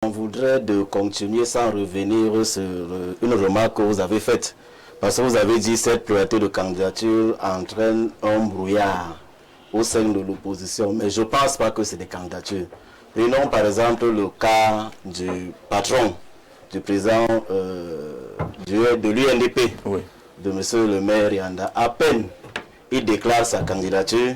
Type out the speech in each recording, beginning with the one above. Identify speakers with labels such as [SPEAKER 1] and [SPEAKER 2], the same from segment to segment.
[SPEAKER 1] On voudrait de continuer sans revenir sur une remarque que vous avez faite. Parce que vous avez dit que cette pluralité de candidatures entraîne un brouillard au sein de l'opposition. Mais je ne pense pas que c'est des candidatures. Prenons par exemple le cas du patron, du président de l'UNDP, oui, de M. le maire Yanda. À peine il déclare sa candidature,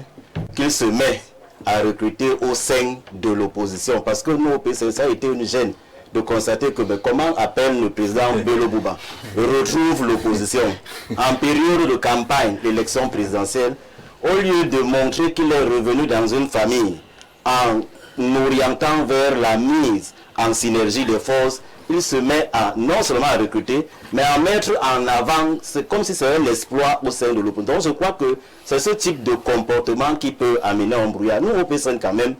[SPEAKER 1] qu'il se met à recruter au sein de l'opposition. Parce que nous, au PCC, ça a été une gêne de constater que comment à peine le président Bello Bouba retrouve l'opposition en période de campagne, l'élection présidentielle, au lieu de montrer qu'il est revenu dans une famille en orientant vers la mise en synergie des forces, il se met à non seulement à recruter, mais à mettre en avant, c'est comme si c'était un exploit au sein de l'opposition. Donc je crois que c'est ce type de comportement qui peut amener un brouillard. Nous, au PCN, quand même,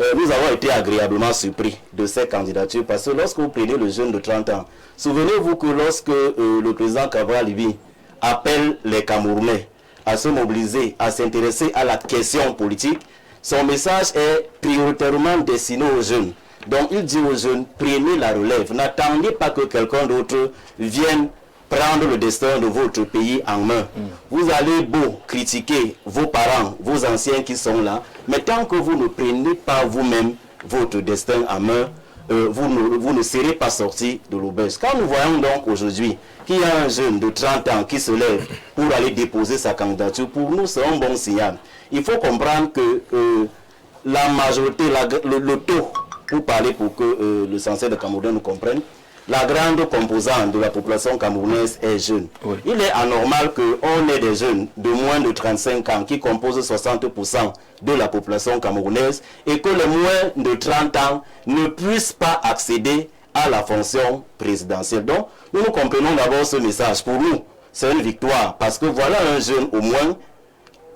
[SPEAKER 1] nous avons été agréablement surpris de ces candidatures, parce que lorsque vous prenez le jeune de 30 ans, souvenez-vous que lorsque le président Cabral Libi appelle les Camerounais à se mobiliser, à s'intéresser à la question politique, son message est prioritairement destiné aux jeunes. Donc il dit aux jeunes, prenez la relève, n'attendez pas que quelqu'un d'autre vienne prendre le destin de votre pays en main. Vous allez beau critiquer vos parents, vos anciens qui sont là, mais tant que vous ne prenez pas vous-même votre destin en main, vous ne serez pas sorti de l'auberge. Quand nous voyons donc aujourd'hui qu'il y a un jeune de 30 ans qui se lève pour aller déposer sa candidature, pour nous c'est un bon signal. Il faut comprendre que la majorité, le taux, pour parler pour que le censé de Cameroun nous comprenne, la grande composante de la population camerounaise est jeune. Oui. Il est anormal qu'on ait des jeunes de moins de 35 ans qui composent 60% de la population camerounaise et que les moins de 30 ans ne puissent pas accéder à la fonction présidentielle. Donc, nous comprenons d'abord ce message. Pour nous, c'est une victoire parce que voilà un jeune au moins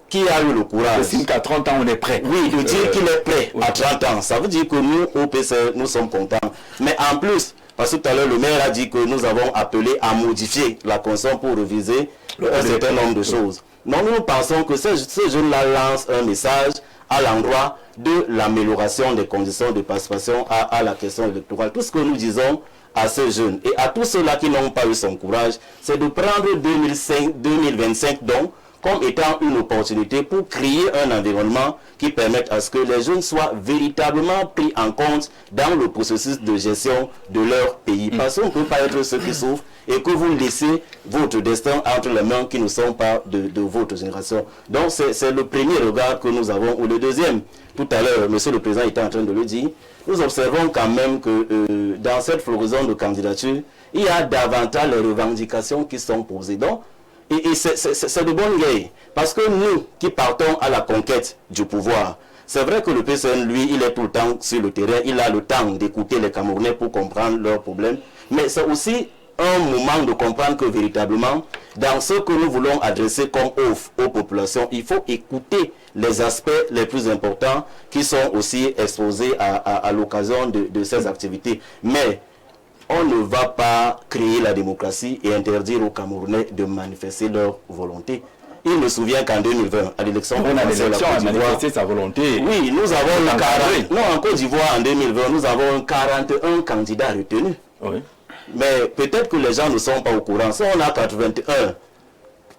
[SPEAKER 1] qui a eu le courage.
[SPEAKER 2] C'est qu'à 30 ans, on est prêt.
[SPEAKER 1] Oui, de dire qu'il est prêt à 30 ans. Ça veut dire que nous, au PC, nous sommes contents. Mais en plus, parce que tout à l'heure, le maire a dit que nous avons appelé à modifier la Constitution pour réviser un certain nombre de choses. Donc nous pensons que ce jeune-là lance un message à l'endroit de l'amélioration des conditions de participation à la question électorale. Tout ce que nous disons à ces jeunes et à tous ceux-là qui n'ont pas eu son courage, c'est de prendre 2025 donc comme étant une opportunité pour créer un environnement qui permette à ce que les jeunes soient véritablement pris en compte dans le processus de gestion de leur pays. Parce qu'on ne peut pas être ceux qui souffrent et que vous laissez votre destin entre les mains qui ne sont pas de votre génération. Donc c'est le premier regard que nous avons. Ou le deuxième, tout à l'heure, monsieur le président était en train de le dire, nous observons quand même que dans cette floraison de candidature, il y a davantage les revendications qui sont posées. Donc, et c'est de bonne guerre. Parce que nous qui partons à la conquête du pouvoir, c'est vrai que le PCN, lui, il est tout le temps sur le terrain, il a le temps d'écouter les Camerounais pour comprendre leurs problèmes. Mais c'est aussi un moment de comprendre que véritablement, dans ce que nous voulons adresser comme offre aux populations, il faut écouter les aspects les plus importants qui sont aussi exposés à l'occasion de ces activités. Mais on ne va pas créer la démocratie et interdire aux Camerounais de manifester leur volonté. Il me souvient qu'en 2020, à l'élection
[SPEAKER 2] présidentielle, a manifesté sa volonté.
[SPEAKER 1] Oui, nous avons 40. Non, en Côte d'Ivoire, en 2020, nous avons 41 candidats retenus. Oui. Mais peut-être que les gens ne sont pas au courant. Si on a 81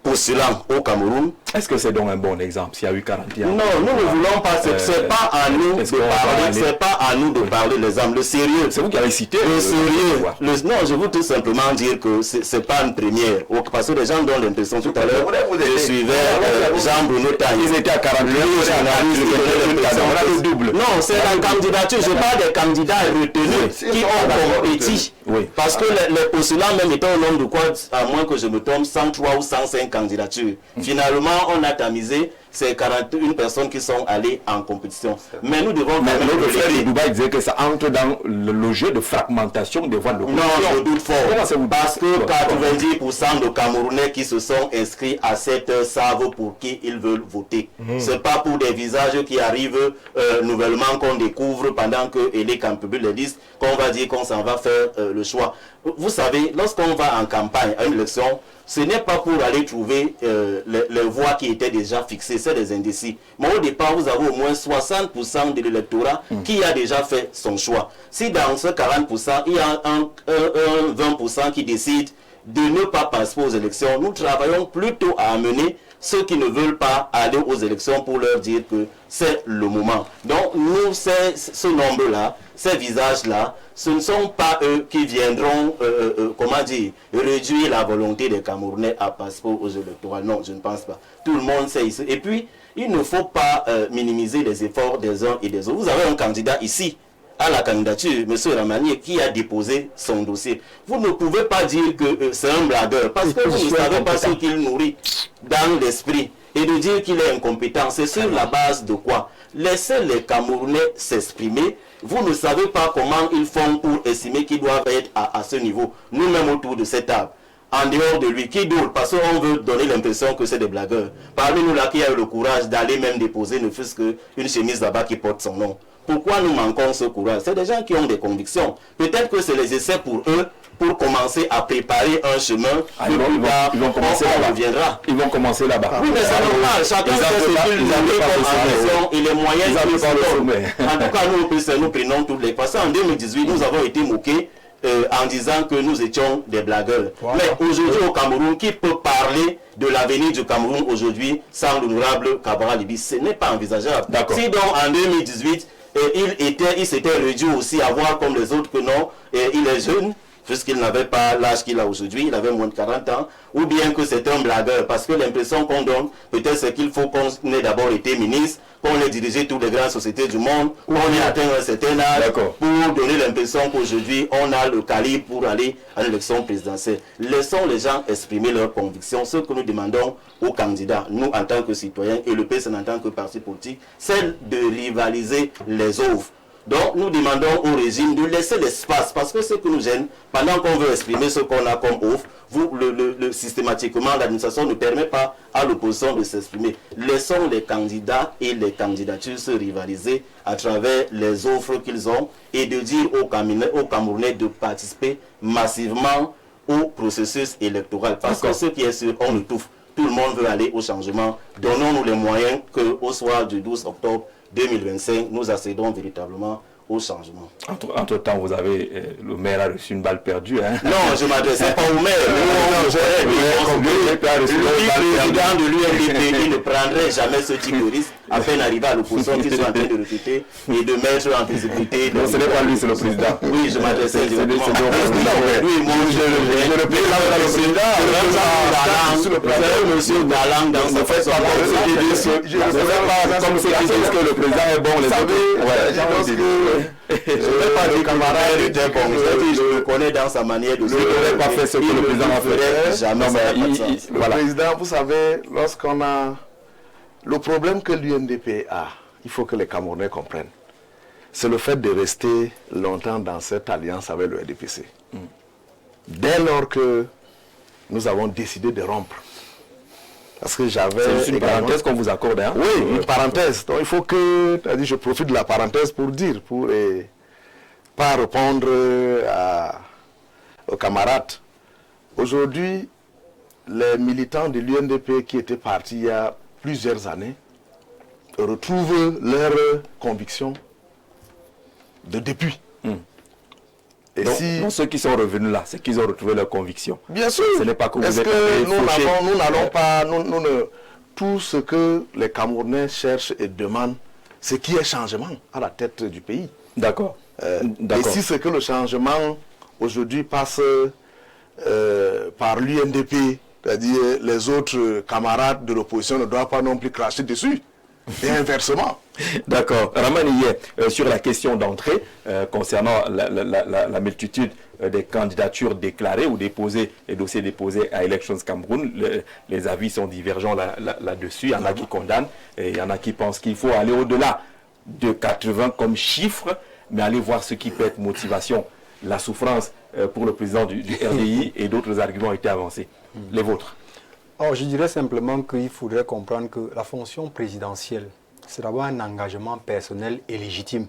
[SPEAKER 1] postulants au Cameroun.
[SPEAKER 2] Est-ce que c'est donc un bon exemple s'il y a eu 41?
[SPEAKER 1] Non, nous ne voulons pas. C'est pas à nous de parler. C'est pas à nous de parler les hommes. Le sérieux.
[SPEAKER 2] C'est vous qui avez cité.
[SPEAKER 1] Le sérieux. Non, je veux tout simplement dire que c'est pas une première. Parce que les gens donnent l'impression tout à l'heure. Je suivais Jean-Bruno Taïs.
[SPEAKER 2] Ils étaient à 41.
[SPEAKER 1] Le double. Non, c'est la candidature. Je parle des candidats retenus qui ont compétit. Oui. Parce que les postulants même étant au nombre de quoi, à moins que je me trompe, 103 ou 105 candidatures. Finalement, on a tamisé ces 41 personnes qui sont allées en compétition. Mais nous devons...
[SPEAKER 2] Mais notre frère Dubaï disait que ça entre dans le jeu de fragmentation des voix de l'opposition.
[SPEAKER 1] Non, je doute fort. Parce que 90% de Camerounais qui se sont inscrits à cette heure savent pour qui ils veulent voter. Ce n'est pas pour des visages qui arrivent nouvellement qu'on découvre pendant que les campagnes les disent qu'on va dire qu'on s'en va faire le choix. Vous savez, lorsqu'on va en campagne à une élection, ce n'est pas pour aller trouver les voix qui étaient déjà fixées. c'est des indécis. Mais au départ, vous avez au moins 60% de l'électorat qui a déjà fait son choix. Si dans ce 40%, il y a un 20% qui décide de ne pas participer aux élections, nous travaillons plutôt à amener ceux qui ne veulent pas aller aux élections pour leur dire que c'est le moment. Donc nous, ce nombre-là, ces visages-là, ce ne sont pas eux qui viendront, comment dire, réduire la volonté des Camerounais à participer aux électorales. Non, je ne pense pas. Tout le monde sait ici. Et puis, il ne faut pas minimiser les efforts des uns et des autres. Vous avez un candidat ici, à la candidature, M. Ramani, qui a déposé son dossier. Vous ne pouvez pas dire que c'est un blagueur, parce que vous ne savez pas ce qu'il nourrit dans l'esprit. Et de dire qu'il est incompétent, c'est sur la base de quoi? Laissez les Camerounais s'exprimer. Vous ne savez pas comment ils font pour estimer qu'ils doivent être à ce niveau. Nous-mêmes autour de cette table. En dehors de lui, qui d'autre? Parce qu'on veut donner l'impression que c'est des blagueurs. Parmi nous là qui a eu le courage d'aller même déposer ne fût-ce qu'une chemise là-bas qui porte son nom. Pourquoi nous manquons ce courage? C'est des gens qui ont des convictions. Peut-être que c'est les essais pour eux, pour commencer à préparer un chemin.
[SPEAKER 2] Ils vont commencer là-bas.
[SPEAKER 1] Reviendra.
[SPEAKER 2] Ils vont commencer là-bas.
[SPEAKER 1] Oui, mais c'est normal. Chacun fait ce qu'il veut comme ambition et les moyens qu'ils se donnent. En tout cas, nous prenons toutes les... Parce qu'en 2018, nous avons été moqués en disant que nous étions des blagueurs. Voilà. Mais aujourd'hui au Cameroun, qui peut parler de l'avenir du Cameroun aujourd'hui sans l'honorable Cabral Libis? Ce n'est pas envisageable. Si donc en 2018, il s'était réduit aussi à voir comme les autres que non, il est jeune, puisqu'il n'avait pas l'âge qu'il a aujourd'hui, il avait moins de 40 ans, ou bien que c'est un blagueur, parce que l'impression qu'on donne, peut-être c'est qu'il faut qu'on ait d'abord été ministre, qu'on ait dirigé toutes les grandes sociétés du monde, qu'on ait atteint un certain âge, pour donner l'impression qu'aujourd'hui on a le calibre pour aller à l'élection présidentielle. Laissons les gens exprimer leurs convictions. Ce que nous demandons aux candidats, nous en tant que citoyens et le PSN en tant que parti politique, c'est de rivaliser les offres. Donc nous demandons au régime de laisser l'espace, parce que ce que nous gêne, pendant qu'on veut exprimer ce qu'on a comme offre, systématiquement l'administration ne permet pas à l'opposition de s'exprimer. Laissons les candidats et les candidatures se rivaliser à travers les offres qu'ils ont et de dire aux Camerounais de participer massivement au processus électoral. Parce que ce qui est sûr, on étouffe. Tout le monde veut aller au changement. Donnons-nous les moyens qu'au soir du 12 octobre 2025, nous accédons véritablement au changement.
[SPEAKER 2] Entre-temps, vous avez, le maire a reçu une balle perdue. Hein?
[SPEAKER 1] Non, je ne m'adressais pas au maire. Le président de l'UNDP, il ne prendrait jamais ce type de risque, à peine arrivé à l'opposition qui sont en train de recruter et de mettre en visibilité.
[SPEAKER 2] Non, ce n'est pas lui, c'est le président.
[SPEAKER 1] Oui, je m'adressais directement. Oui, moi,
[SPEAKER 2] le président,
[SPEAKER 1] c'est monsieur Galang dans sa façon.
[SPEAKER 2] Je ne sais pas comme ceux qui disent que le président est bon, les autres.
[SPEAKER 1] Je ne vais pas dire que camarade était bon. Je le connais dans sa manière de se faire.
[SPEAKER 2] Il n'aurait pas fait ce que le président a fait.
[SPEAKER 1] Jamais.
[SPEAKER 3] Le président, vous savez, lorsqu'on a le problème que l'UNDP a, il faut que les Camerounais comprennent, c'est le fait de rester longtemps dans cette alliance avec le RDPC. Dès lors que nous avons décidé de rompre, parce que j'avais...
[SPEAKER 2] C'est une parenthèse qu'on vous accorde, hein?
[SPEAKER 3] Oui, une parenthèse. Donc il faut que... Je profite de la parenthèse pour dire, pour pas répondre aux camarades. Aujourd'hui, les militants de l'UNDP qui étaient partis il y a plusieurs années retrouvent leurs convictions de depuis.
[SPEAKER 2] Et donc, donc ceux qui sont revenus là, c'est qu'ils ont retrouvé leurs convictions.
[SPEAKER 3] Bien sûr.
[SPEAKER 2] Ce n'est pas que vous
[SPEAKER 3] Est-ce
[SPEAKER 2] êtes
[SPEAKER 3] que nous n'allons pas... tout ce que les Camerounais cherchent et demandent, c'est qu'il y ait changement à la tête du pays.
[SPEAKER 2] D'accord.
[SPEAKER 3] Et si c'est que le changement aujourd'hui passe par l'UNDP, c'est-à-dire les autres camarades de l'opposition ne doivent pas non plus cracher dessus. Et inversement.
[SPEAKER 2] D'accord. Ramani, sur la question d'entrée, concernant la multitude des candidatures déclarées ou déposées, les dossiers déposés à Elections Cameroun, les avis sont divergents là-dessus. Il y en a qui condamnent et il y en a qui pensent qu'il faut aller au-delà de 80 comme chiffre, mais aller voir ce qui peut être motivation. La souffrance pour le président du RDI et d'autres arguments ont été avancés. Les vôtres.
[SPEAKER 4] Oh, je dirais simplement qu'il faudrait comprendre que la fonction présidentielle, c'est d'abord un engagement personnel et légitime.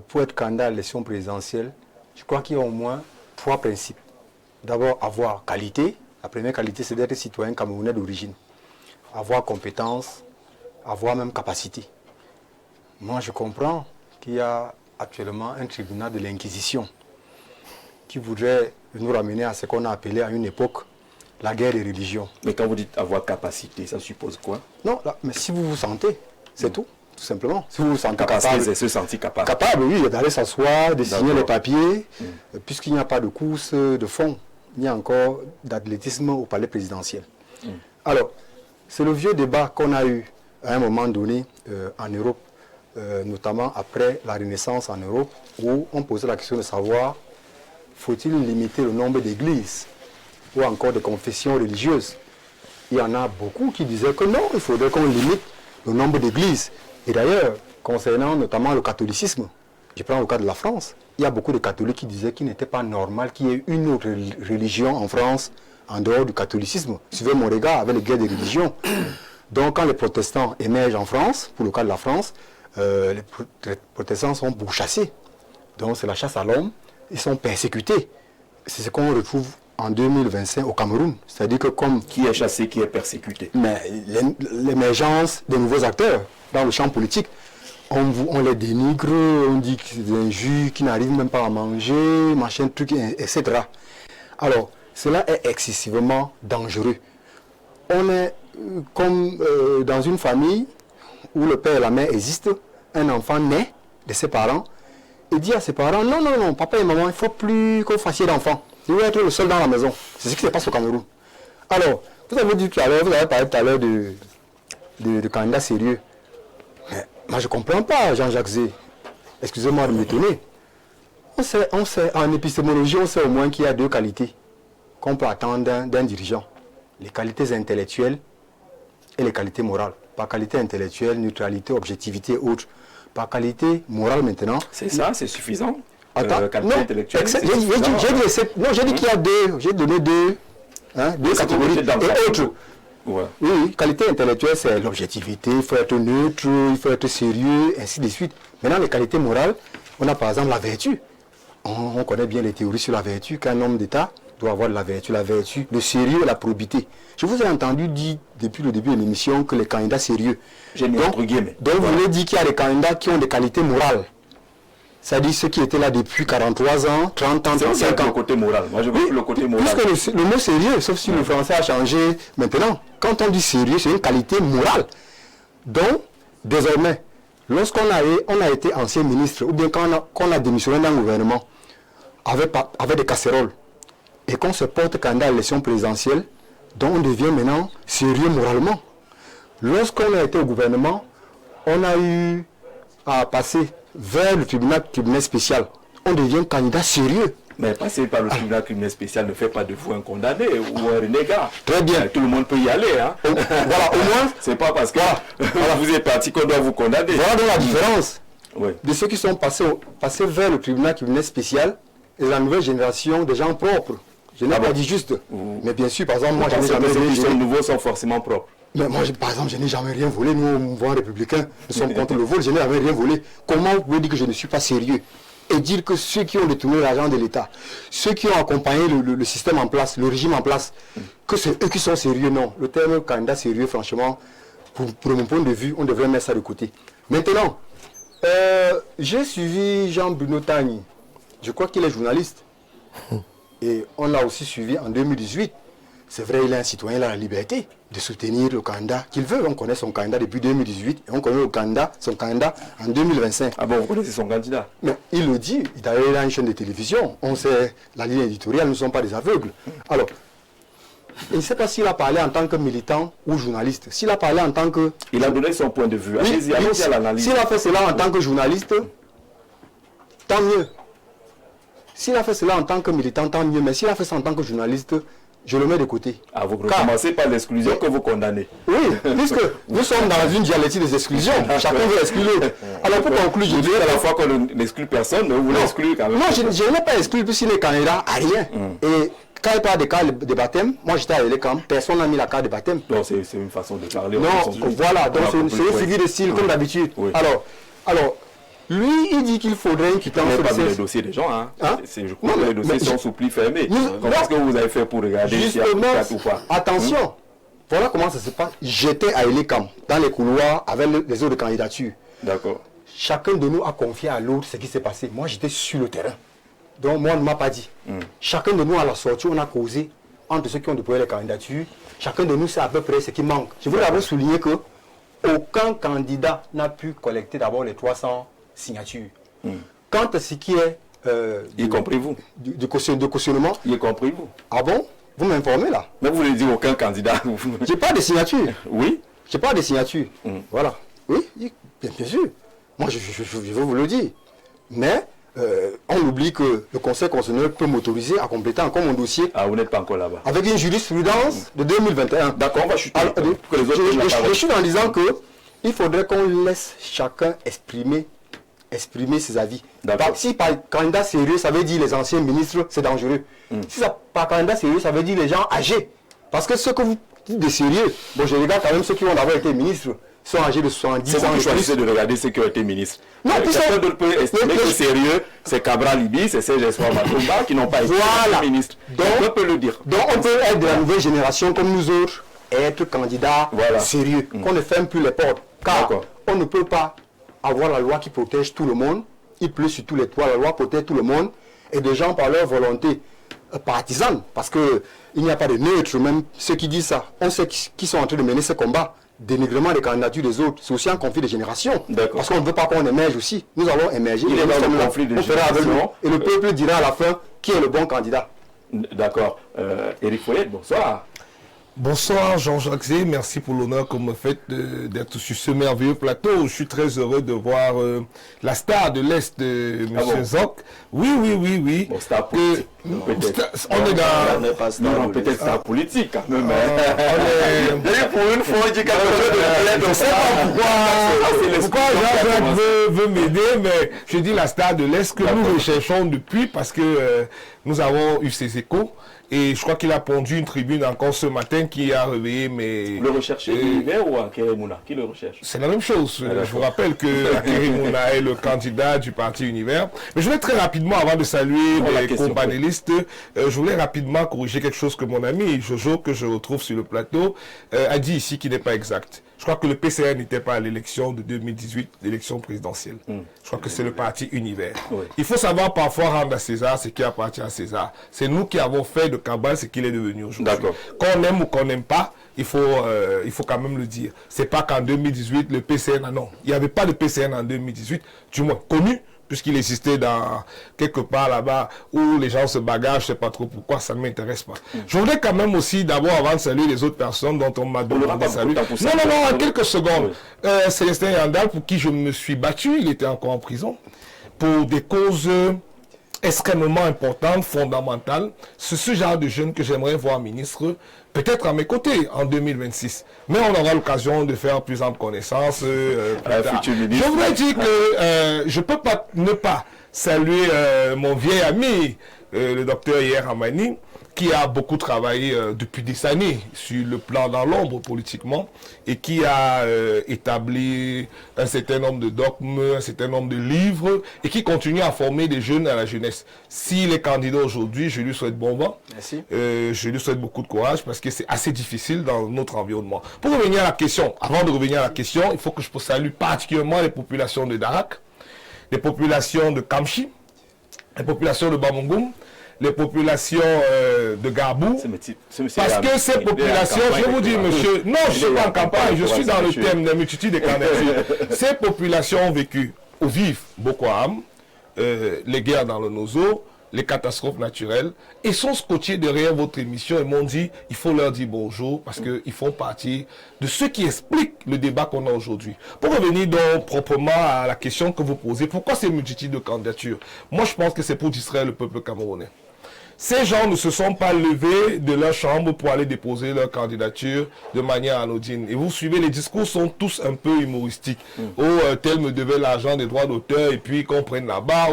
[SPEAKER 4] Pour être candidat à l'élection présidentielle, je crois qu'il y a au moins 3 principes. D'abord, avoir qualité. La première qualité, c'est d'être citoyen camerounais d'origine. avoir compétence, avoir même capacité. Moi, je comprends qu'il y a actuellement un tribunal de l'Inquisition qui voudrait nous ramener à ce qu'on a appelé à une époque la guerre des religions.
[SPEAKER 2] Mais quand vous dites avoir capacité, ça suppose quoi?
[SPEAKER 4] Non, là, mais si vous vous sentez, c'est tout simplement. Si vous vous sentez
[SPEAKER 2] Capacité,
[SPEAKER 4] capable,
[SPEAKER 2] c'est se sentir capable.
[SPEAKER 4] capable, oui, d'aller s'asseoir, de signer les
[SPEAKER 2] D'accord.
[SPEAKER 4] papiers, puisqu'il n'y a pas de course de fond, il y a encore d'athlétisme au palais présidentiel. Alors, c'est le vieux débat qu'on a eu à un moment donné en Europe, notamment après la Renaissance en Europe, où on posait la question de savoir, faut-il limiter le nombre d'églises ou encore de confessions religieuses? Il y en a beaucoup qui disaient que non, il faudrait qu'on limite le nombre d'églises. Et d'ailleurs, concernant notamment le catholicisme, je prends le cas de la France, il y a beaucoup de catholiques qui disaient qu'il n'était pas normal qu'il y ait une autre religion en France en dehors du catholicisme. Suivez mon regard avec les guerres des religions. Donc quand les protestants émergent en France, pour le cas de la France, les protestants sont pourchassés. Donc c'est la chasse à l'homme, ils sont persécutés. C'est ce qu'on retrouve en 2025 au Cameroun. C'est-à-dire que comme...
[SPEAKER 2] Qui est chassé, qui est persécuté?
[SPEAKER 4] Mais l'émergence des nouveaux acteurs dans le champ politique, on les dénigre, on dit que c'est des injures, qui n'arrivent même pas à manger, machin, truc, etc. Alors, cela est excessivement dangereux. On est comme dans une famille où le père et la mère existent, un enfant naît de ses parents et dit à ses parents, non, non, non, papa et maman, il ne faut plus que vous fassiez d'enfants. Je veux être le seul dans la maison. C'est ce qui se passe au Cameroun. Alors, vous avez dit tout à l'heure, vous avez parlé tout à l'heure de candidats sérieux. Mais moi, je ne comprends pas, Jean-Jacques Zé. Excusez-moi de m'étonner. On sait, en épistémologie, on sait au moins qu'il y a deux qualités qu'on peut attendre d'un dirigeant. Les qualités intellectuelles et les qualités morales. Par qualité intellectuelle, neutralité, objectivité, autre. Par qualité morale maintenant.
[SPEAKER 2] C'est ça, c'est suffisant.
[SPEAKER 4] Attends,
[SPEAKER 2] Qualité
[SPEAKER 4] non,
[SPEAKER 2] intellectuelle.
[SPEAKER 4] j'ai dit qu'il y a deux, j'ai donné deux catégories et autres.
[SPEAKER 2] Ouais.
[SPEAKER 4] Oui, qualité intellectuelle, c'est l'objectivité, il faut être neutre, il faut être sérieux, ainsi de suite. Maintenant, les qualités morales, on a par exemple la vertu. On connaît bien les théories sur la vertu, qu'un homme d'État doit avoir de la vertu, le sérieux et la probité. Je vous ai entendu dire depuis le début de l'émission que les candidats sérieux.
[SPEAKER 2] J'ai mis entre guillemets.
[SPEAKER 4] Donc vous voulez dire qu'il y a des candidats qui ont des qualités morales. C'est-à-dire ceux qui étaient là depuis 43 ans, 30 ans, 35 ans.
[SPEAKER 2] Le côté moral. Moi, je veux le côté moral.
[SPEAKER 4] Puisque le mot sérieux, sauf si le français a changé maintenant, quand on dit sérieux, c'est une qualité morale. Donc, désormais, lorsqu'on a été ancien ministre, ou bien quand on a démissionné d'un gouvernement, avec des casseroles, et qu'on se porte candidat à l'élection présidentielle, donc on devient maintenant sérieux moralement. Lorsqu'on a été au gouvernement, on a eu à passer vers le tribunal spécial. On devient candidat sérieux.
[SPEAKER 2] Mais passer par le tribunal criminel spécial ne fait pas de vous un condamné ou un renégat.
[SPEAKER 4] Très bien.
[SPEAKER 2] Tout le monde peut y aller. Hein.
[SPEAKER 4] Voilà, au moins.
[SPEAKER 2] C'est pas parce que vous êtes parti qu'on doit vous condamner.
[SPEAKER 4] Voilà donc la différence
[SPEAKER 2] Oui.
[SPEAKER 4] de ceux qui sont passés vers le tribunal criminel spécial et la nouvelle génération des gens propres. Je n'ai pas dit juste. Mais bien sûr, par exemple, moi, je n'ai jamais
[SPEAKER 2] ceux qui sont
[SPEAKER 4] rien.
[SPEAKER 2] nouveaux sont forcément propres.
[SPEAKER 4] Mais moi, par exemple, je n'ai jamais rien volé. Nous, au mouvement républicain, nous sommes contre le vol. Je n'ai jamais rien volé. Comment vous pouvez dire que je ne suis pas sérieux et dire que ceux qui ont détourné l'argent de l'État, ceux qui ont accompagné le système en place, le régime en place, que c'est eux qui sont sérieux? Non. Le terme candidat sérieux, franchement, pour mon point de vue, on devrait mettre ça de côté. Maintenant, j'ai suivi Jean-Bruno Tagny. Je crois qu'il est journaliste. Et on l'a aussi suivi en 2018. C'est vrai, il est un citoyen, il a la liberté de soutenir le candidat qu'il veut. On connaît son candidat depuis 2018 et on connaît son candidat en 2025.
[SPEAKER 2] Ah bon, vous connaissez son candidat?
[SPEAKER 4] Mais il le dit, d'ailleurs il a une chaîne de télévision. On sait la ligne éditoriale, nous ne sommes pas des aveugles. Alors, je ne sais pas s'il a parlé en tant que militant ou journaliste. S'il a parlé en tant que...
[SPEAKER 2] Il a donné son point de vue.
[SPEAKER 4] Oui,
[SPEAKER 2] Allez-y à l'analyse.
[SPEAKER 4] S'il a fait cela en tant que journaliste, tant mieux. S'il a fait cela en tant que militant, tant mieux. Mais s'il a fait ça en tant que journaliste, je le mets de côté.
[SPEAKER 2] Ah, vous recommencez par l'exclusion que vous condamnez.
[SPEAKER 4] Oui, puisque nous sommes dans une dialectique des exclusions. Chacun veut exclure l'autre. Alors pour conclure, je
[SPEAKER 2] Vous
[SPEAKER 4] dis
[SPEAKER 2] dites à la fois qu'on n'exclut personne, mais vous voulez exclure quand même.
[SPEAKER 4] non, je ne l'ai pas exclu puisqu'il est candidat à rien. Et quand il parle des cas de baptême, moi j'étais à l'ECAM, personne n'a mis la carte de baptême.
[SPEAKER 2] Non, c'est une façon de parler.
[SPEAKER 4] Non, voilà, donc c'est une figure de style comme d'habitude.
[SPEAKER 2] Oui.
[SPEAKER 4] Alors, lui, il dit qu'il faudrait une quittance.
[SPEAKER 2] Vous n'avez pas
[SPEAKER 4] sur
[SPEAKER 2] vu
[SPEAKER 4] le
[SPEAKER 2] les dossiers des gens, hein. Je crois
[SPEAKER 4] Non,
[SPEAKER 2] que les
[SPEAKER 4] mais
[SPEAKER 2] dossiers sont sous pli fermé.
[SPEAKER 4] Non.
[SPEAKER 2] Qu'est-ce que vous avez fait pour regarder s'il y a 4 ou pas?
[SPEAKER 4] Attention, Voilà comment ça se passe. J'étais à Elécam, dans les couloirs, avec les autres candidatures.
[SPEAKER 2] D'accord.
[SPEAKER 4] Chacun de nous a confié à l'autre ce qui s'est passé. Moi, j'étais sur le terrain. Donc, moi, on ne m'a pas dit. Chacun de nous, à la sortie, on a causé entre ceux qui ont déposé les candidatures. Chacun de nous sait à peu près ce qui manque. Je voudrais d'abord souligner que aucun candidat n'a pu collecter d'abord les 300 signatures. Quant à ce qui est...
[SPEAKER 2] y compris vous.
[SPEAKER 4] De cautionnement.
[SPEAKER 2] Y compris vous.
[SPEAKER 4] Ah bon? Vous m'informez là?
[SPEAKER 2] Mais vous voulez dire aucun candidat?
[SPEAKER 4] J'ai pas de signature.
[SPEAKER 2] Oui.
[SPEAKER 4] J'ai pas de signature. Voilà. Oui, bien sûr. Moi, je veux vous le dire. Mais on oublie que le Conseil constitutionnel peut m'autoriser à compléter encore mon dossier.
[SPEAKER 2] Ah, vous n'êtes pas encore là-bas.
[SPEAKER 4] Avec une jurisprudence de 2021.
[SPEAKER 2] D'accord, on va chuter.
[SPEAKER 4] Alors, je suis en disant que il faudrait qu'on laisse chacun exprimer ses avis. Si par candidat sérieux, ça veut dire les anciens ministres, c'est dangereux. Si ça, par candidat sérieux, ça veut dire les gens âgés. Parce que ce que vous dites de sérieux, bon, je regarde quand même ceux qui ont d'abord été ministres, sont âgés de 70 ans.
[SPEAKER 2] C'est vous qui choisissez de regarder ceux qui ont été ministres.
[SPEAKER 4] Non,
[SPEAKER 2] quelqu'un d'autre peut estimer que sérieux, c'est Cabral Libi, c'est Serge Espoir Matomba qui n'ont pas été ministres. Donc, on peut le dire.
[SPEAKER 4] Donc, on peut être de la nouvelle génération comme nous autres, et être candidat sérieux. Qu'on ne ferme plus les portes. Car on ne peut pas avoir la loi qui protège tout le monde. Il pleut sur tous les toits, la loi protège tout le monde. Et des gens, par leur volonté partisane, parce qu'il n'y a pas de neutre, même ceux qui disent ça, on sait qui sont en train de mener ce combat. Dénigrement des candidatures des autres, c'est aussi un conflit de génération. Parce qu'on ne veut pas qu'on émerge aussi. Nous allons émerger.
[SPEAKER 2] Il est dans le conflit de génération.
[SPEAKER 4] Et le peuple dira à la fin qui est le bon candidat.
[SPEAKER 2] D'accord. Éric Foyet, bonsoir.
[SPEAKER 5] Bonsoir Jean-Jacques Zé, merci pour l'honneur que vous me faites d'être sur ce merveilleux plateau. Je suis très heureux de voir la star de l'Est, M. Zoc. Oui.
[SPEAKER 2] Bon, star politique.
[SPEAKER 5] On est dans...
[SPEAKER 2] Non, peut-être star politique quand même.
[SPEAKER 5] Pour une fois, il dit quelque chose de... Je ne sais pas pourquoi Jean-Jacques veut m'aider, mais je dis la star de l'Est que nous recherchons depuis parce que nous avons eu ces échos. Et je crois qu'il a pondu une tribune encore ce matin qui a réveillé mes...
[SPEAKER 2] Le rechercher l'univers ou Akere Mouna? Qui le recherche?
[SPEAKER 5] C'est la même chose. Je vous rappelle que Akere Mouna est le candidat du parti Univers. Mais je voulais très rapidement, avant de saluer les co-panélistes, je voulais rapidement corriger quelque chose que mon ami Jojo, que je retrouve sur le plateau, a dit ici qui n'est pas exact. Je crois que le PCR n'était pas à l'élection de 2018, l'élection présidentielle. Je crois que c'est le parti Univers. Il faut savoir parfois rendre à César ce qui appartient à César. C'est nous qui avons fait de Cabral ce qu'il est devenu aujourd'hui. Qu'on aime ou qu'on n'aime pas, il faut quand même le dire. C'est pas qu'en 2018, le PCN, non. Il n'y avait pas de PCN en 2018, du moins connu, puisqu'il existait dans quelque part là-bas où les gens se bagarrent, je ne sais pas trop pourquoi, ça ne m'intéresse pas. Je voudrais quand même aussi, d'abord, avant de saluer les autres personnes dont on m'a demandé de saluer. Non, en quelques secondes. Célestin Yandal, pour qui je me suis battu, il était encore en prison, pour des causes extrêmement importantes, fondamentales. C'est ce genre de jeune que j'aimerais voir ministre, peut-être à mes côtés en 2026. Mais on aura l'occasion de faire plus ample connaissance plus tard. Je voudrais dire que je ne peux pas ne pas saluer mon vieil ami, le docteur Hier Hamani, qui a beaucoup travaillé depuis des années sur le plan dans l'ombre politiquement et qui a établi un certain nombre de dogmes, un certain nombre de livres et qui continue à former des jeunes à la jeunesse. S'il est candidat aujourd'hui, je lui souhaite bon vent.
[SPEAKER 4] Merci.
[SPEAKER 5] Je lui souhaite beaucoup de courage parce que c'est assez difficile dans notre environnement. Pour revenir à la question, avant de revenir à la question, il faut que je salue particulièrement les populations de Darak, les populations de Kamchi, les populations de Bamongum, les populations de Garbou, parce que ces populations, je vous dis monsieur, non je ne suis pas en campagne, je suis dans le thème des multitudes de candidatures. Ces populations ont vécu au vif Boko Haram, les guerres dans le Nozo, les catastrophes naturelles, et sont scotchés derrière votre émission et m'ont dit, il faut leur dire bonjour, parce qu'ils font partie de ceux qui expliquent le débat qu'on a aujourd'hui. Pour revenir donc proprement à la question que vous posez, pourquoi ces multitudes de candidatures? Moi je pense que c'est pour distraire le peuple camerounais. Ces gens ne se sont pas levés de leur chambre pour aller déposer leur candidature de manière anodine. Et vous suivez, les discours sont tous un peu humoristiques. Oh, tel me devait l'argent des droits d'auteur et puis qu'on prenne la barre.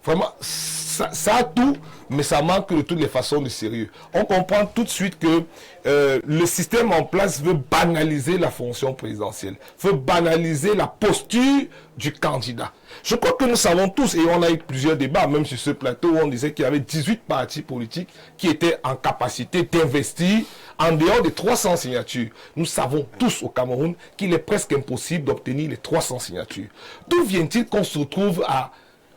[SPEAKER 5] Vraiment, ça a tout, mais ça manque de toutes les façons de sérieux. On comprend tout de suite que le système en place veut banaliser la fonction présidentielle, veut banaliser la posture du candidat. Je crois que nous savons tous, et on a eu plusieurs débats, même sur ce plateau, où on disait qu'il y avait 18 partis politiques qui étaient en capacité d'investir en dehors des 300 signatures. Nous savons tous au Cameroun qu'il est presque impossible d'obtenir les 300 signatures. D'où vient-il qu'on se retrouve à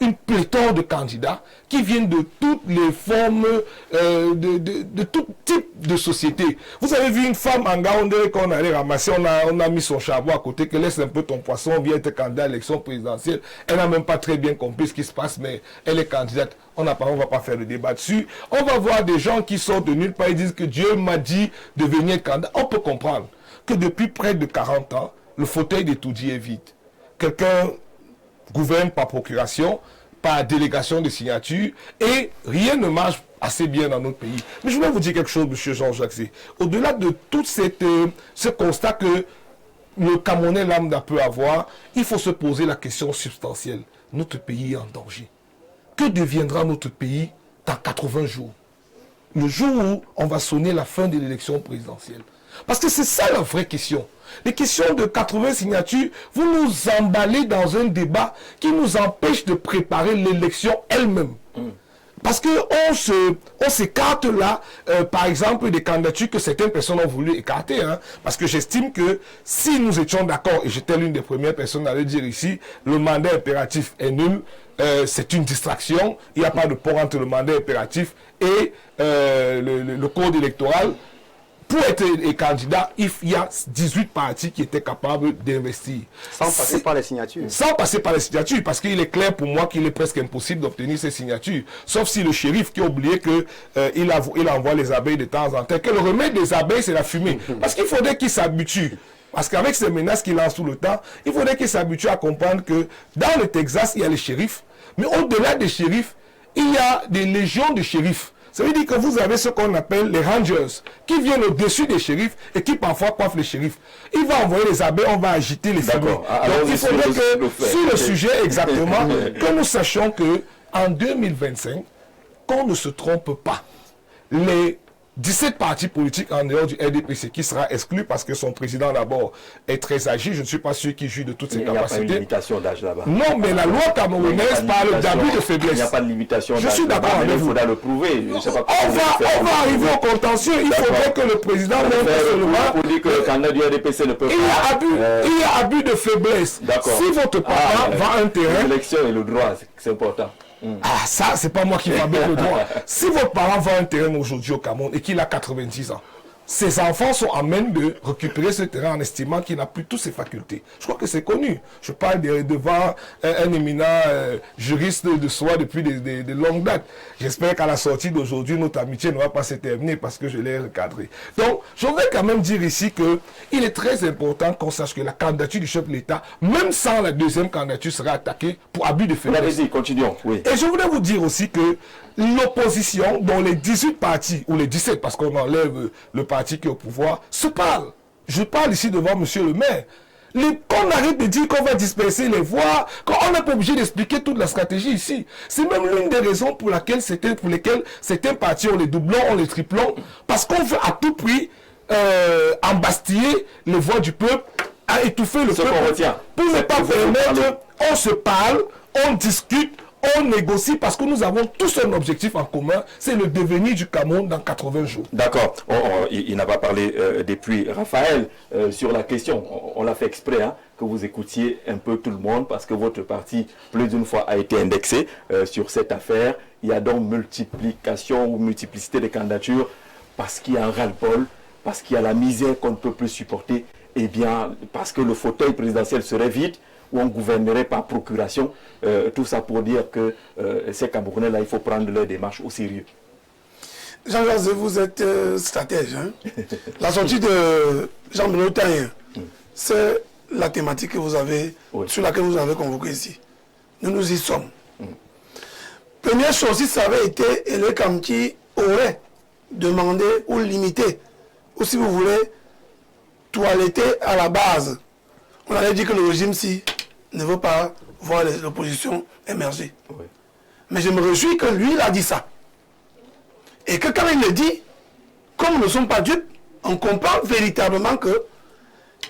[SPEAKER 5] une pléthore de candidats qui viennent de toutes les formes, de tout type de société. Vous avez vu une femme en Gaoundé qu'on allait ramasser, on a mis son charbon à côté, que laisse un peu ton poisson, vient être candidat à l'élection présidentielle. Elle n'a même pas très bien compris ce qui se passe, mais elle est candidate. On ne va pas faire de débat dessus. On va voir des gens qui sortent de nulle part et disent que Dieu m'a dit de venir candidat. On peut comprendre que depuis près de 40 ans, le fauteuil des Toudi est vide. Quelqu'un gouverne par procuration, par délégation de signature, et rien ne marche assez bien dans notre pays. Mais je voulais vous dire quelque chose, M. Jean-Jacques Zé. Au-delà de tout ce constat que le Camerounais lambda peut avoir, il faut se poser la question substantielle. Notre pays est en danger. Que deviendra notre pays dans 80 jours? Le jour où on va sonner la fin de l'élection présidentielle. Parce que c'est ça la vraie question. Les questions de 80 signatures, vous nous emballez dans un débat qui nous empêche de préparer l'élection elle-même. Parce qu'on s'écarte là, par exemple, des candidatures que certaines personnes ont voulu écarter. Parce que j'estime que si nous étions d'accord, et j'étais l'une des premières personnes à le dire ici, le mandat impératif est nul, c'est une distraction, il n'y a pas de pont entre le mandat impératif et le code électoral. Pour être candidat, il y a 18 partis qui étaient capables d'investir.
[SPEAKER 4] Sans passer par les signatures.
[SPEAKER 5] Sans passer par les signatures, parce qu'il est clair pour moi qu'il est presque impossible d'obtenir ces signatures. Sauf si le shérif qui a oublié qu'il envoie les abeilles de temps en temps. Que le remède des abeilles, c'est la fumée. Parce qu'il faudrait qu'ils s'habituent. Parce qu'avec ces menaces qu'il lance tout le temps, il faudrait qu'ils s'habituent à comprendre que dans le Texas, il y a les shérifs. Mais au-delà des shérifs, il y a des légions de shérifs. Ça veut dire que vous avez ce qu'on appelle les rangers, qui viennent au-dessus des shérifs et qui parfois coiffent les shérifs. Il va envoyer les abeilles, on va agiter les fumées. Donc il faudrait que, sur le sujet exactement, que nous sachions que en 2025, qu'on ne se trompe pas, les 17 partis politiques en dehors du RDPC qui sera exclu parce que son président d'abord est très âgé. Je ne suis pas sûr qu'il joue de toutes ses capacités.
[SPEAKER 2] Il n'y a pas une limitation d'âge là-bas.
[SPEAKER 5] Non, mais la loi camerounaise parle d'abus de faiblesse.
[SPEAKER 2] Il n'y a pas de limitation d'âge.
[SPEAKER 5] Je suis d'accord avec vous.
[SPEAKER 2] Il faudra le prouver.
[SPEAKER 5] On va arriver au contentieux. Il faudrait que le président
[SPEAKER 2] pour dire que le candidat du RDPC ne peut pas.
[SPEAKER 5] Il y a abus de faiblesse. Si votre papa va à un terrain.
[SPEAKER 2] L'élection et le droit, c'est important.
[SPEAKER 5] Ah, ça, c'est pas moi qui fabrique le droit. Si votre parent va à un terrain aujourd'hui au Cameroun et qu'il a 90 ans, ses enfants sont à même de récupérer ce terrain en estimant qu'il n'a plus toutes ses facultés. Je crois que c'est connu. Je parle devant un éminent juriste de soi depuis de longues dates. J'espère qu'à la sortie d'aujourd'hui, notre amitié ne va pas se terminer parce que je l'ai recadré. Donc, je voudrais quand même dire ici qu'il est très important qu'on sache que la candidature du chef de l'État, même sans la deuxième candidature, sera attaquée pour abus de faiblesse.
[SPEAKER 2] Allez-y, continuons. Oui.
[SPEAKER 5] Et je voulais vous dire aussi que l'opposition, dont les 18 partis, ou les 17, parce qu'on enlève le parti qui est au pouvoir, se parlent. Je parle ici devant monsieur le maire. Qu'on arrête de dire qu'on va disperser les voix, qu'on n'est pas obligé d'expliquer toute la stratégie ici. C'est même l'une des raisons pour lesquelles certains partis ont les doublons, ont les triplons, parce qu'on veut à tout prix embastiller les voix du peuple, à étouffer le peuple, pour ne pas permettre, on se parle, on discute, on négocie parce que nous avons tous un objectif en commun, c'est le devenir du Cameroun dans 80 jours.
[SPEAKER 2] D'accord. Il n'a pas parlé depuis Raphaël sur la question. On l'a fait exprès que vous écoutiez un peu tout le monde parce que votre parti plus d'une fois a été indexé sur cette affaire. Il y a donc multiplication ou multiplicité de candidatures parce qu'il y a un ras-le-bol, parce qu'il y a la misère qu'on ne peut plus supporter, et bien parce que le fauteuil présidentiel serait vide, où on gouvernerait par procuration, tout ça pour dire que ces Camerounais-là, il faut prendre leur démarche au sérieux.
[SPEAKER 6] Jean-Jacques, vous êtes stratège. La sortie de Jean-Benoît Taïen, c'est la thématique que vous avez, sur laquelle vous avez convoqué ici. Nous y sommes. Première chose, si ça avait été le Kamti aurait demandé ou limité, ou si vous voulez, toiletter à la base. On allait dire que le régime-ci ne veut pas voir l'opposition émerger. Oui. Mais je me réjouis que lui, il a dit ça. Et que quand il le dit, comme nous ne sommes pas dupes, on comprend véritablement que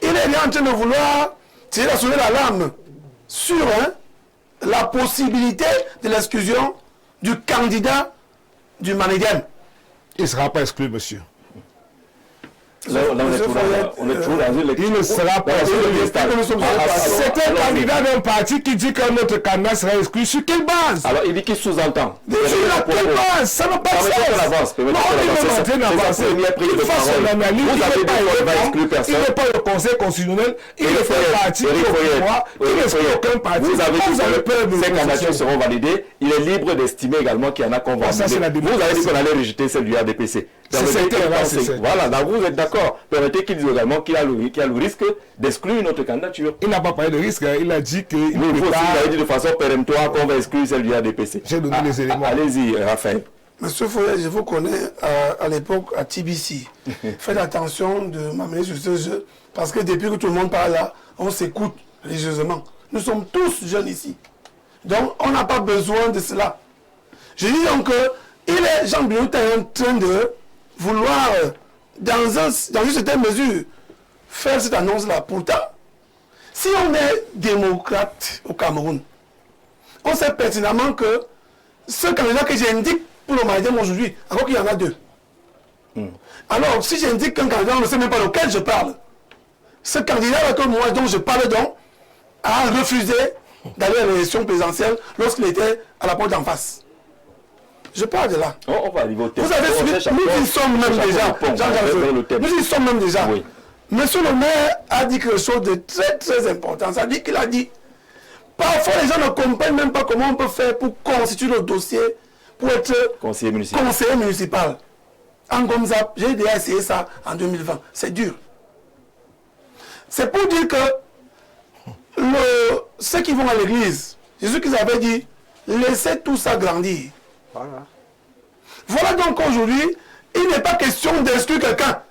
[SPEAKER 6] il est en train de vouloir tirer la sonner l'alarme sur la possibilité de l'exclusion du candidat du Manigem.
[SPEAKER 5] Il ne sera pas exclu, monsieur.
[SPEAKER 2] Là, on est toujours dans une lecture.
[SPEAKER 5] Il ne sera pas exclu. C'est un candidat d'un parti qui dit qu'un autre candidat sera exclu. Sur quelle base?
[SPEAKER 2] Alors, il dit qu'il sous-entend.
[SPEAKER 5] Sur quelle base? Ça n'a pas de sens. Non, il est en train d'avancer. Il fait son analyse. Il n'est pas le Conseil constitutionnel. Il est un parti qui est au pouvoir. Il n'exclut aucun parti.
[SPEAKER 2] Vous avez peur de ces candidatures seront validées. Il est libre d'estimer également qu'il y en a qu'on va valider. Vous avez dit qu'on allait rejeter celle du RDPC. Voilà, donc vous êtes d'accord. Permettez qu'il dise également qu'il a le risque d'exclure une autre candidature.
[SPEAKER 5] Il n'a pas parlé de risque, il a dit qu'il
[SPEAKER 2] ne peut pas. Vous avez dit de façon péremptoire qu'on va exclure celle du RDPC.
[SPEAKER 5] J'ai donné les éléments.
[SPEAKER 2] Allez-y, Raphaël.
[SPEAKER 6] Monsieur Foyer, je vous connais à l'époque à TBC. Faites attention de m'amener sur ce jeu, parce que depuis que tout le monde parle là, on s'écoute religieusement. Nous sommes tous jeunes ici. Donc, on n'a pas besoin de cela. Je dis donc que Jean Biota est en train de vouloir, dans une certaine mesure, faire cette annonce-là. Pourtant, si on est démocrate au Cameroun, on sait pertinemment que ce candidat que j'indique pour le Manigem aujourd'hui, alors qu'il y en a deux. Alors, si j'indique qu'un candidat, on ne sait même pas lequel je parle. Ce candidat-là dont je parle donc, a refusé d'aller à l'élection présidentielle lorsqu'il était à la porte d'en face. Je parle de là.
[SPEAKER 2] On va arriver au thème.
[SPEAKER 6] Vous avez suivi, nous y sommes même déjà. Nous y sommes même déjà. Oui. Monsieur le maire a dit quelque chose de très très important. Ça dit qu'il a dit, parfois les gens ne comprennent même pas comment on peut faire pour constituer le dossier, pour être conseiller municipal. En Gomzap, j'ai déjà essayé ça en 2020. C'est dur. C'est pour dire que ceux qui vont à l'église, Jésus qu'ils avaient dit, laissez tout ça grandir. Voilà donc aujourd'hui, il n'est pas question d'exclure quelqu'un.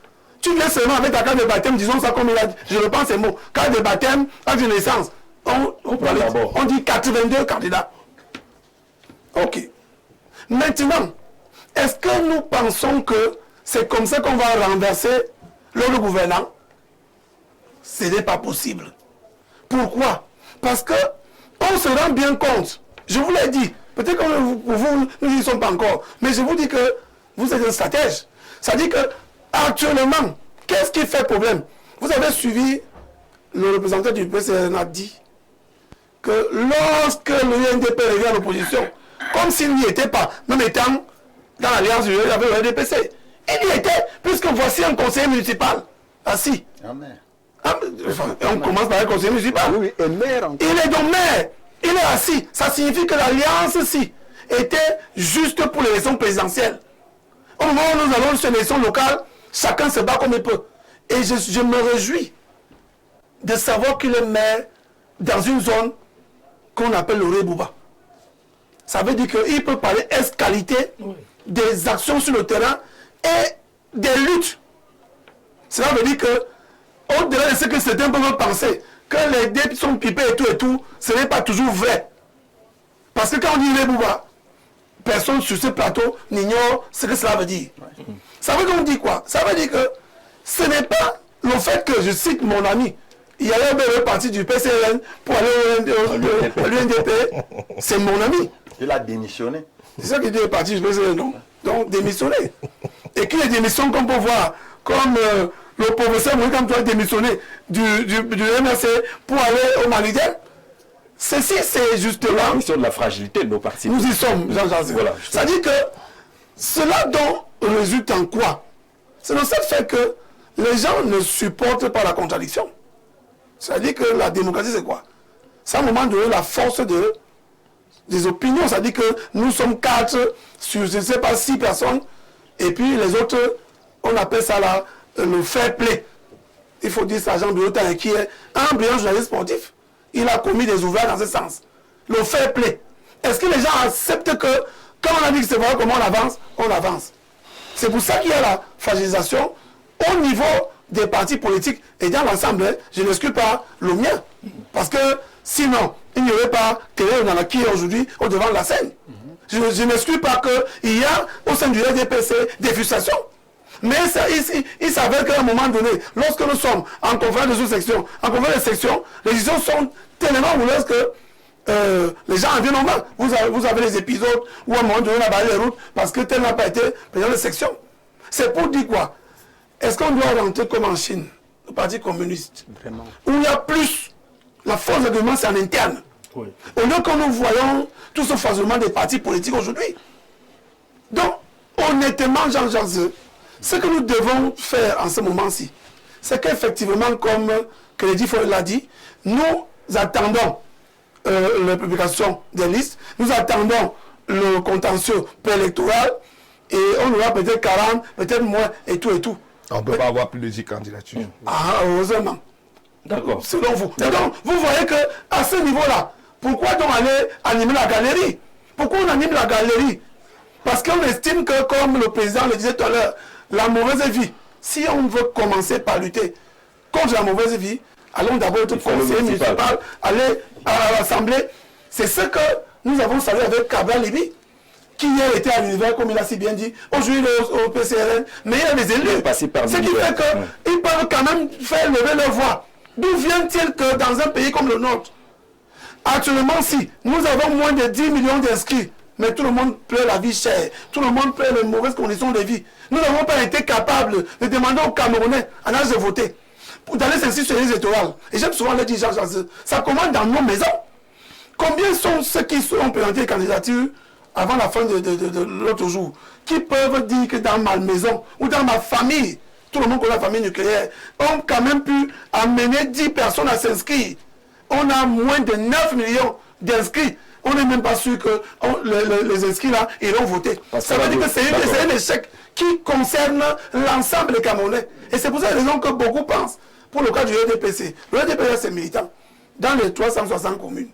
[SPEAKER 6] Tu viens seulement avec ta carte de baptême, disons ça comme il a dit, je reprends ces mots, carte de baptême, acte de naissance. On dit 82 candidats. Ok. Maintenant, est-ce que nous pensons que c'est comme ça qu'on va renverser le gouvernant? Ce n'est pas possible. Pourquoi? Parce que on se rend bien compte, je vous l'ai dit, peut-être que pour vous, nous n'y sommes pas encore, mais je vous dis que vous êtes un stratège. Ça dit que actuellement, qu'est-ce qui fait problème? Vous avez suivi, le représentant du PCN a dit que lorsque le UNDP revient à l'opposition, comme s'il n'y était pas, même étant dans l'alliance du RDPC, il y était, puisque voici un conseiller municipal assis. On commence par un conseiller municipal. Oui, et maire encore. Il est donc maire. Il est assis. Ça signifie que l'alliance-ci était juste pour l'élection présidentielle. Au moment où nous allons sur l'élection locale, chacun se bat comme il peut. Et je me réjouis de savoir qu'il est maire dans une zone qu'on appelle le Rebouba. Ça veut dire qu'il peut parler escalité des actions sur le terrain et des luttes. Cela veut dire que, au-delà de ce que certains peuvent penser, que les dés sont pipés et tout, ce n'est pas toujours vrai. Parce que quand on dit Rebouba, personne sur ce plateau n'ignore ce que cela veut dire. Ça veut donc dire quoi? Ça veut dire que ce n'est pas le fait que je cite mon ami, il allait le parti du PCN pour aller au l'UNDP, c'est mon ami.
[SPEAKER 7] Il a démissionné.
[SPEAKER 6] C'est ça qui dit le parti du PCN, non? Donc démissionné. Et qui est démission qu'on peut voir, comme le professeur Moïse comme toi démissionné du MRC pour aller au Manigem. Ceci, c'est justement...
[SPEAKER 2] la question de la fragilité de nos partis.
[SPEAKER 6] Nous y sommes, Jean-Jacques. Voilà, ça dit que cela dont résulte en quoi? C'est le seul fait que les gens ne supportent pas la contradiction. C'est-à-dire que la démocratie, c'est quoi? C'est à un moment donné la force des opinions. C'est-à-dire que nous sommes 4 sur, je ne sais pas, 6 personnes. Et puis les autres, on appelle ça là, le fair play. Il faut dire ça à Jean Biota, qui est un brillant journaliste sportif. Il a commis des ouvrages dans ce sens. Le fair play. Est-ce que les gens acceptent que, quand on a dit que c'est vrai comment on avance? C'est pour ça qu'il y a la fragilisation au niveau des partis politiques et dans l'ensemble. Je n'exclus pas le mien. Parce que sinon, il n'y aurait pas Télé dans la qui est aujourd'hui au devant de la scène. Je n'exclus pas qu'il y a au sein du RDPC des frustrations. Mais ça, il s'avère qu'à un moment donné, lorsque nous sommes en conférence de sous-section, en conférence de section, les décisions sont tellement houleuses que les gens en viennent en bas. Vous avez les épisodes où à un moment donné on a barré les routes parce que tel n'a pas été président de section. C'est pour dire quoi? Est-ce qu'on doit rentrer comme en Chine, le Parti communiste,
[SPEAKER 4] Vraiment.
[SPEAKER 6] où il y a plus, la force de gouvernement c'est en interne.
[SPEAKER 2] Oui.
[SPEAKER 6] Au lieu que nous voyons tout ce foisonnement des partis politiques aujourd'hui. Donc, honnêtement, Jean-Jacques, ce que nous devons faire en ce moment-ci, c'est qu'effectivement, comme Kennedy l'a dit, nous attendons la publication des listes, nous attendons le contentieux préélectoral, et on aura peut-être 40, peut-être moins, et tout et tout.
[SPEAKER 5] On ne peut pas avoir plus de 10 candidatures.
[SPEAKER 6] Ah, heureusement.
[SPEAKER 2] D'accord.
[SPEAKER 6] Selon vous. Et donc, vous voyez qu'à ce niveau-là, pourquoi donc aller animer la galerie? Pourquoi on anime la galerie? Parce qu'on estime que, comme le président le disait tout à l'heure, la mauvaise vie, si on veut commencer par lutter contre la mauvaise vie, allons d'abord être conseiller municipal, aller à l'Assemblée. C'est ce que nous avons salué avec Cabral Libi, qui hier était à l'univers, comme il a si bien dit, aujourd'hui au PCRN, mais il y a des élus. Ce qui fait qu'ils peuvent quand même faire lever leur voix. D'où vient-il que dans un pays comme le nôtre, actuellement, si nous avons moins de 10 millions d'inscrits, mais tout le monde pleure la vie chère, tout le monde pleure les mauvaises conditions de vie, nous n'avons pas été capables de demander aux Camerounais à l'âge de voter, d'aller s'inscrire sur les électorales. Et j'aime souvent le dire, ça commence dans nos maisons. Combien sont ceux qui ont présenté les candidatures avant la fin de l'autre jour, qui peuvent dire que dans ma maison ou dans ma famille, tout le monde connaît la famille nucléaire, ont quand même pu amener 10 personnes à s'inscrire. On a moins de 9 millions d'inscrits. On n'est même pas sûr que les inscrits là iront voter. Ça veut dire que c'est un échec qui concerne l'ensemble des Camerounais. Et c'est pour cette raison que beaucoup pensent, pour le cas du RDPC, le RDPC c'est militant dans les 360 communes.